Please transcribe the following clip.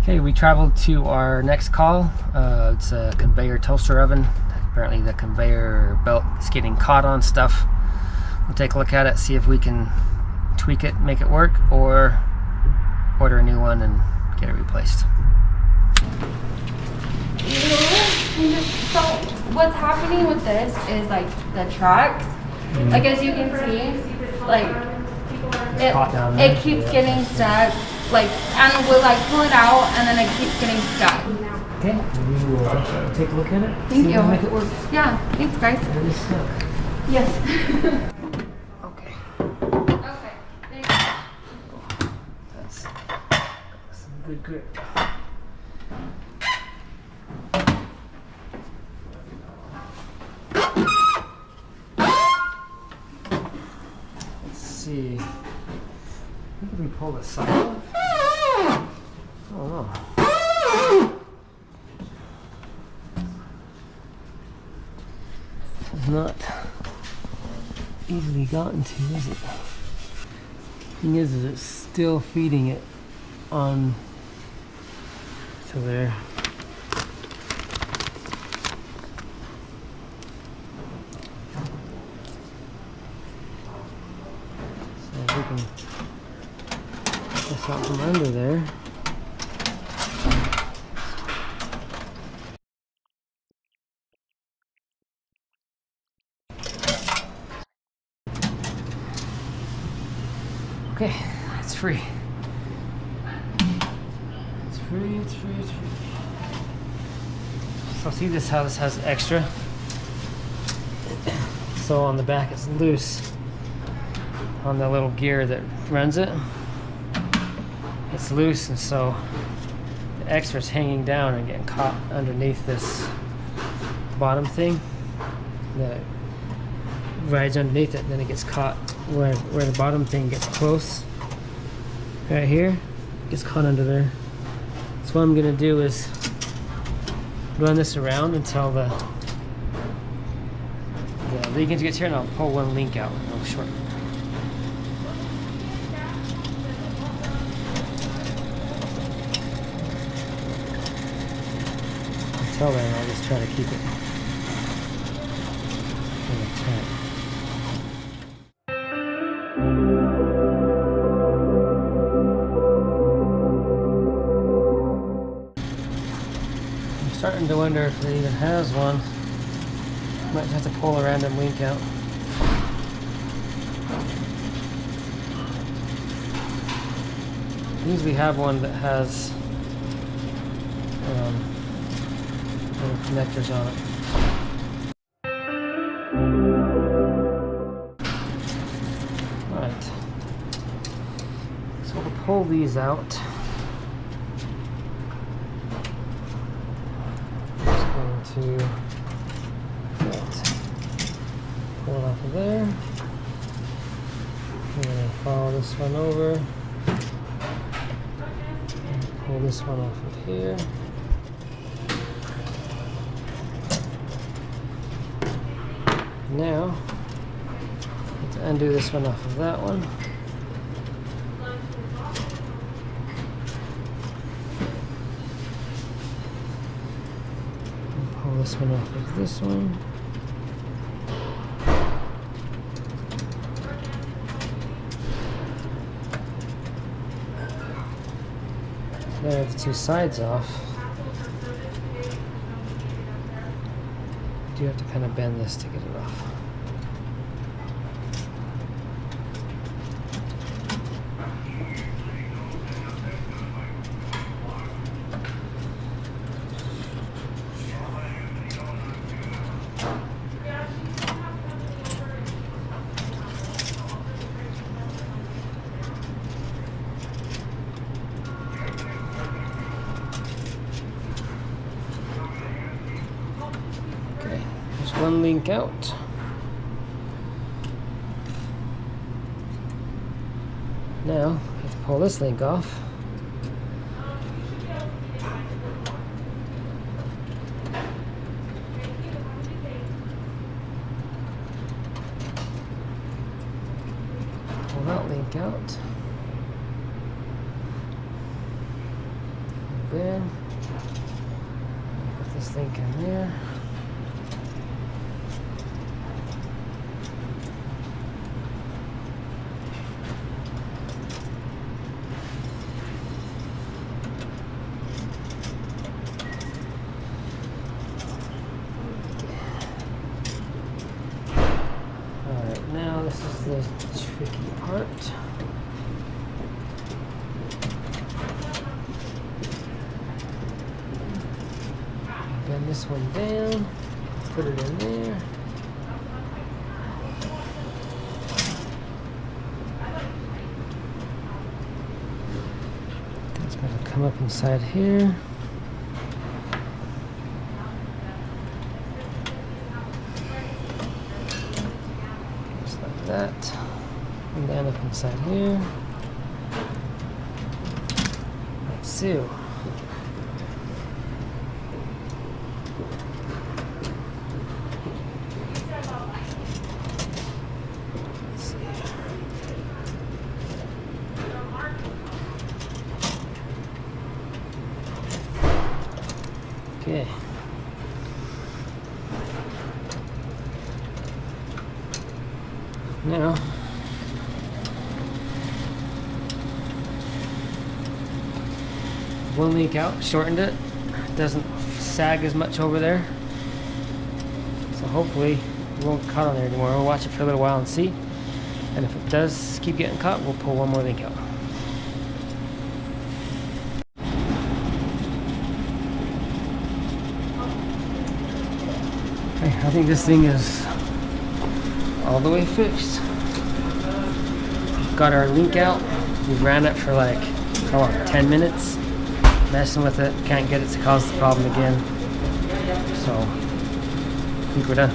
Okay, we traveled to our next call. It's a conveyor toaster oven. Apparently the conveyor belt is getting caught on stuff. We'll take a look at it, see if we can tweak it, make it work, or order a new one and get it replaced. So what's happening with this is like the tracks, like as you can see, like it keeps getting stuck, like, and we'll like pull it out and then it keeps getting stuck. Okay, we will take a look at it. Thank see you. if we make it work. Yeah, thanks guys. It is stuck. Yes. Okay. Okay, thank you. That's some good grip. Let's see. Maybe we pull the side off? Oh no. It's not easily gotten to, is it? Thing is it's still feeding it on to there. So if we can get this out from under there. Okay, it's free. It's free, it's free, it's free. So see this, how this has extra? So on the back it's loose. On the little gear that runs it, it's loose, and so the extra's hanging down and getting caught underneath this bottom thing that rides underneath it, and then it gets caught where the bottom thing gets close. Right here, gets caught under there. So what I'm gonna do is run this around until the linkage gets here, and I'll pull one link out real short. Until then, I'll just try to keep it kind of tight. I'm starting to wonder if it even has one. Might have to pull a random link out. I usually have one that has little connectors on it. Alright. So we'll pull these out. Just going to pull it off of there. I'm going to follow this one over. And pull this one off of here. Now, let's undo this one off of that one. And pull this one off of this one. There are the two sides off. You have to kind of bend this to get it off. One link out. Now, I have to pull this link off. Pull that link out. in. Put this link in there. Alright, now this is the tricky part. Bend this one down, put it in there. It's going to come up inside here. Just like that. And then up inside here. Like so. Okay. Now, one link out, shortened it. Doesn't sag as much over there. So hopefully it won't cut on there anymore. We'll watch it for a little while and see. And if it does keep getting cut, we'll pull one more link out. I think this thing is all the way fixed. Got our link out. We ran it for like, how long, 10 minutes. Messing with it, can't get it to cause the problem again. So, I think we're done.